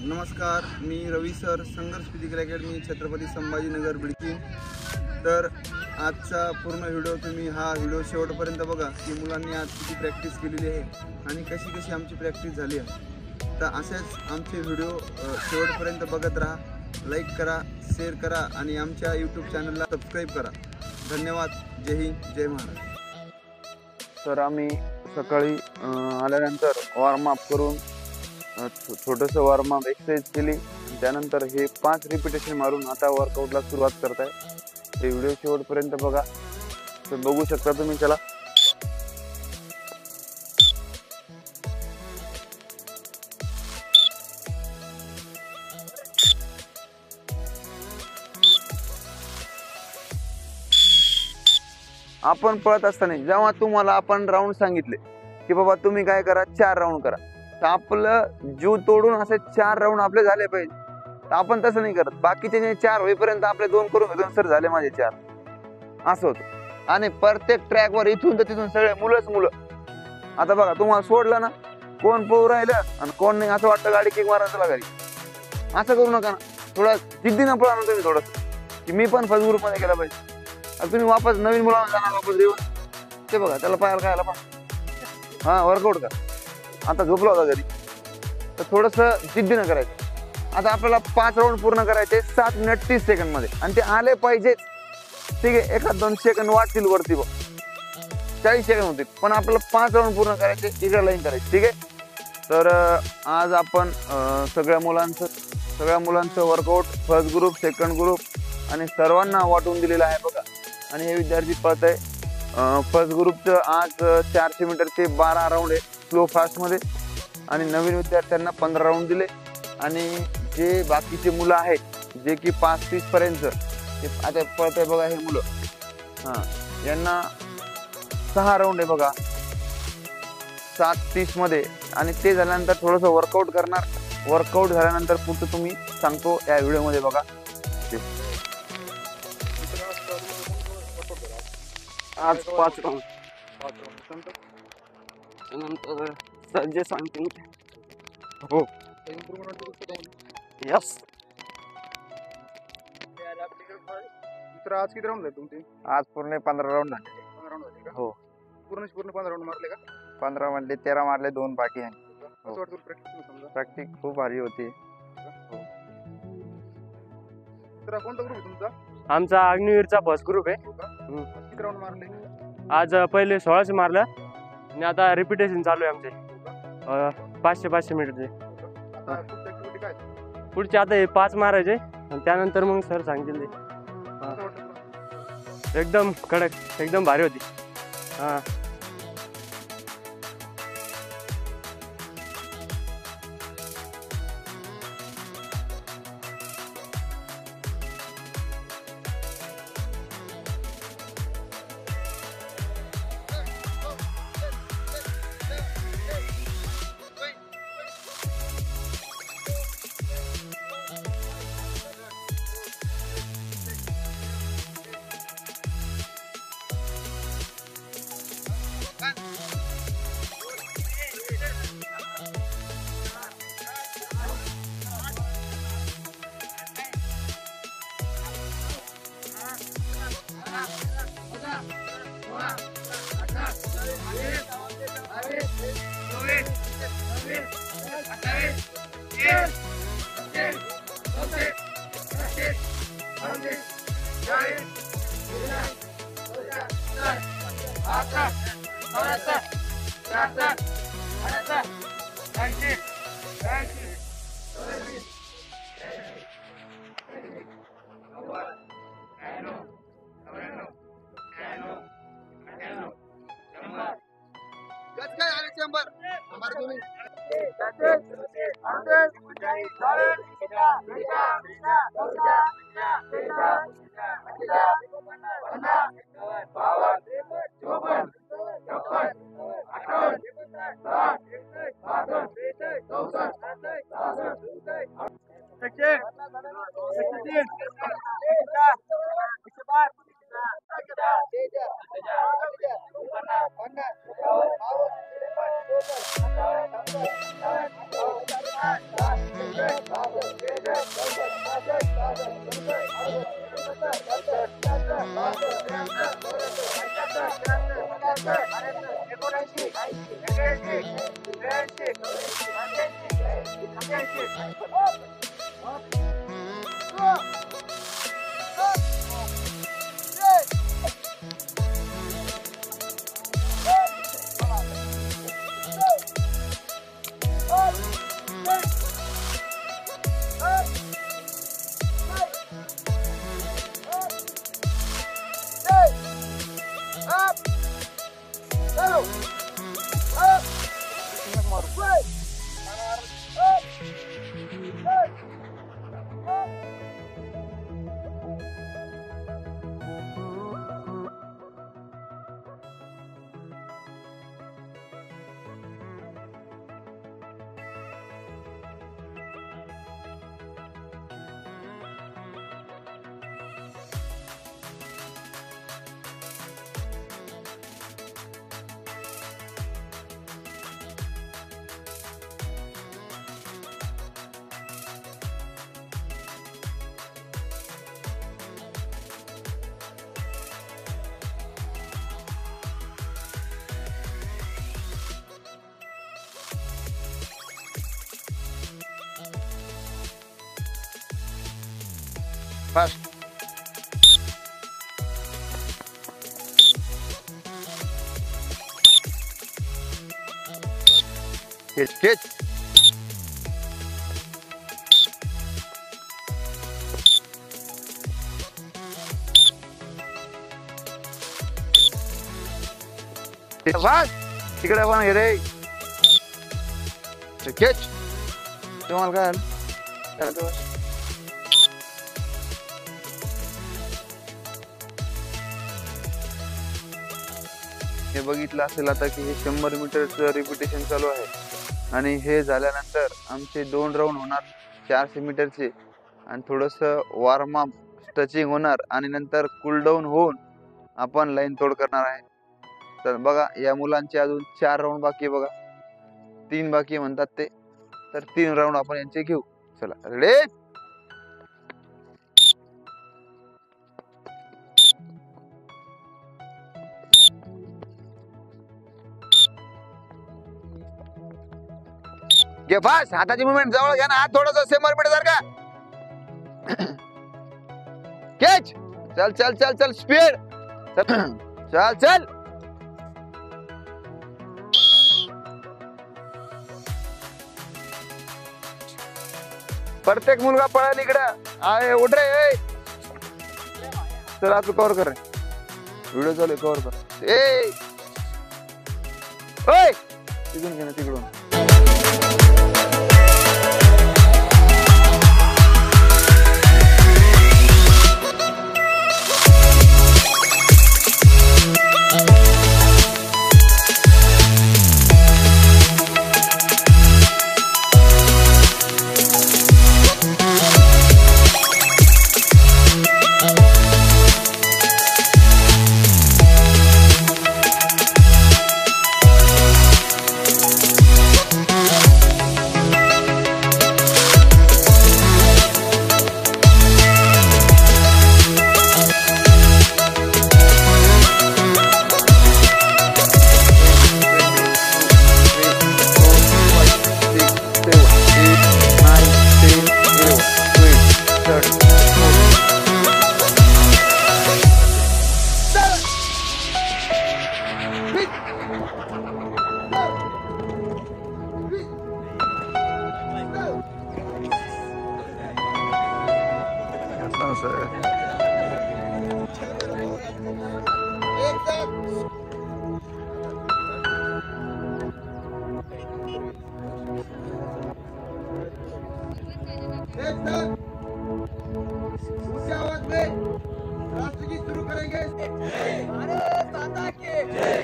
नमस्कार, मी रवी सर, संघर्ष physical academy, Chhatrapati Sambhajinagar, बिडकी। तर आजचा पूर्ण व्हिडिओ तुम्ही हा व्हिडिओ शेवटपर्यंत बघा की मुलांनी आज किती प्रॅक्टिस केलेली आहे आणि कशी कशी आमची प्रॅक्टिस झाली आहे। तर असेच आमचे व्हिडिओ शेवटपर्यंत बघत राहा, लाईक करा, शेअर करा आणि आमच्या यूट्यूब चॅनलला सबस्क्राईब करा। धन्यवाद। जय हिंद, जय महाराष्ट्र। तर आम्ही सकाळी आल्यानंतर वॉर्म अप करून छोटंसं वॉर्म अप एक्सरसाइज केली, त्यानंतर हे 5 रिपिटेशन मारून आता वर्कआउटला सुरुवात करताय। हे व्हिडिओ शेवटपर्यंत बघा, तर बघू शकता तुम्ही। चला आपण पळत असताना जेव्हा तुम्हाला आपण राऊंड सांगितले की बाबा तुम्ही काय करा, 4 राऊंड करा, तर आपलं जीव तोडून असे 4 राऊंड आपले झाले पाहिजे। तर आपण तसं नाही करत, बाकीचे 4 होईपर्यंत आपले 2 करून घेतो, सर झाले माझे 4, असं होतं। आणि प्रत्येक ट्रॅकवर इथून तर तिथून सगळे मुलंच मुलं। आता बघा, तुम्हाला सोडलं ना, कोण पळू राहिलं आणि कोण नाही, असं वाटतं गाडी किक मारा चला घरी। असं करू नका ना, थोडं जिद्दीनं पळा ना तुम्ही, थोडंसं की मी पण फर्स्ट ग्रुप मध्ये गेला पाहिजे। आता तुम्ही वापस नवीन मुलांना जाणार, वापस देऊ ते बघा, त्याला पायाला खायला पण हा वर्कआउट का आता झोपला होता घरी, तर थोडंसं जिद्दीनं करायचं। आता आपल्याला 5 राऊंड पूर्ण करायचे 7 मिनिट 30 सेकंड मध्ये, आणि ते आले पाहिजेच, ठीक आहे। 1-2 सेकंड वाटतील वरती, 40 सेकंड होतील, पण आपल्याला 5 राऊंड पूर्ण करायचे, इकडे लाईन करायची, ठीक आहे। तर आज आपण सगळ्या मुलांचं workout first group, second group आणि सर्वांना वाटून दिलेलं आहे बघा। आणि हे विद्यार्थी पळत आहे फर्स्ट ग्रुपचं आज 400 मीटरचे 12 राऊंड आहे स्लो फास्ट मध्ये, आणि नवीन विद्यार्थ्यांना 15 राऊंड दिले। आणि जे बाकीचे मुलं आहेत जे की 5:30 पर्यंत आता पळत आहे बघा, हे मुलं यांना 6 राऊंड आहे बघा 7:30 मध्ये, आणि ते झाल्यानंतर थोडंसं वर्कआउट करणार। वर्कआउट झाल्यानंतर पुढचं तुम्ही सांगतो या व्हिडिओ मध्ये बघा। आज 5 राऊंड नंतर सर जे सांगतील हो यस। आज किती राऊंड झाले तुमचे? आज पूर्ण 15 राऊंड झाले। 15 राऊंड झाले का? हो, पूर्ण 15 राऊंड मारले का? 15 मधले 13 मारले, 2 बाकी आहे। कसं वाटतं प्रॅक्टिस? समजा प्रॅक्टिस खूप भारी होती। तर कोणता ग्रुप आहे तुमचा? आमचा अग्निवीरचा फर्स्ट ग्रुप आहे। आज किती राऊंड मारले? आज पहिले 1600 मारलं आणि आता रिपिटेशन चालू आहे आमचे 500 मीटरचे। आता पुढची ऍक्टिव्हिटी काय? पुढचे आता हे 5 मारायचे आणि त्यानंतर मग सर सांगतील ते। कसं वाटतं तुला? एकदम कडक, एकदम भारी होती। हां, फास्ट खेच तिकडे पण रे खेच तुम्हाला काय आलं? हे बघितलं असेल आता की हे 100 मीटरचं रिपिटेशन चालू आहे आणि हे झाल्यानंतर आमचे 2 राऊंड होणार 400 मीटरचे आणि थोडंसं वॉर्म अप स्ट्रेचिंग होणार आणि नंतर कूलडाऊन होऊन आपण लाईन तोड करणार आहे. तर बघा या मुलांचे अजून 4 राऊंड बाकी आहे बघा, 3 बाकी म्हणतात ते, तर 3 राऊंड आपण यांचे घेऊ. चला रेडी. घे फास्ट, हाताची मुवमेंट जवळ घ्या ना, हात थोडासा सेमर मीटर सारखा कॅच. चल चल चल चल स्पीड, चल चल. प्रत्येक मुलगा पळाल इकडं आहे. उठ रे. चला तू कव्हर कर, व्हिडिओ चालू कव्हर कर. ए ओय तिकडून घे ना, तिकडून.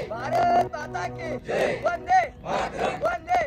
भारत माता की जय. वंदे मातरम. वंदे